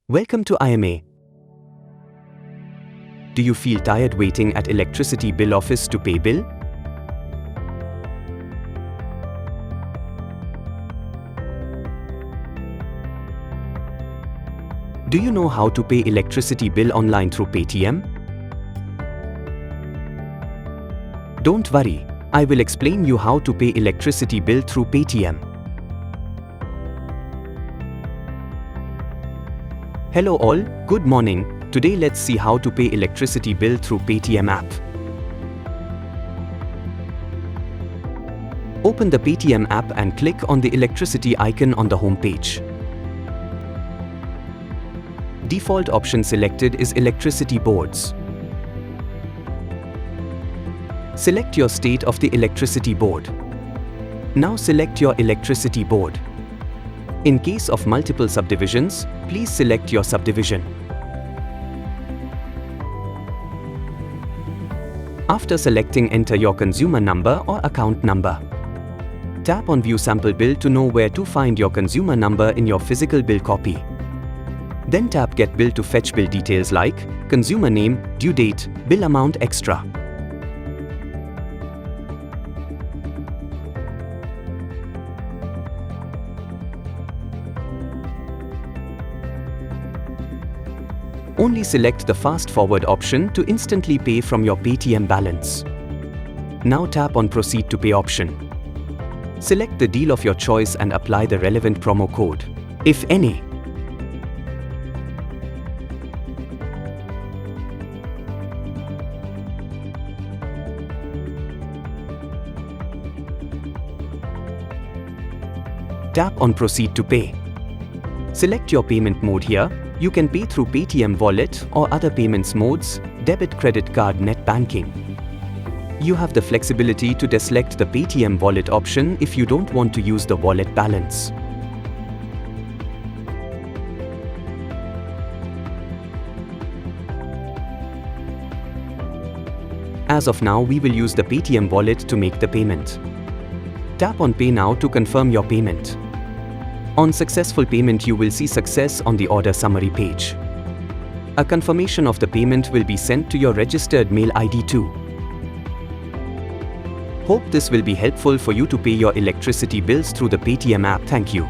Welcome to IMA. Do you feel tired waiting at electricity bill office to pay bill? Do you know how to pay electricity bill online through Paytm? Don't worry, I will explain you how to pay electricity bill through Paytm. Hello all, good morning. Today let's see how to pay electricity bill through Paytm app. Open the Paytm app and click on the electricity icon on the home page. Default option selected is electricity boards. Select your state of the electricity board. Now select your electricity board. In case of multiple subdivisions, please select your subdivision. After selecting, enter your consumer number or account number. Tap on View Sample Bill to know where to find your consumer number in your physical bill copy. Then tap Get Bill to fetch bill details like consumer name, due date, bill amount extra. Only select the Fast Forward option to instantly pay from your Paytm balance. Now tap on Proceed to Pay option. Select the deal of your choice and apply the relevant promo code, if any. Tap on Proceed to Pay. Select your payment mode here. You can pay through Paytm wallet or other payments modes, debit, credit card, net banking. You have the flexibility to deselect the Paytm wallet option if you don't want to use the wallet balance. As of now, we will use the Paytm wallet to make the payment. Tap on Pay Now to confirm your payment. On successful payment, you will see success on the order summary page. A confirmation of the payment will be sent to your registered mail ID too. Hope this will be helpful for you to pay your electricity bills through the Paytm app. Thank you.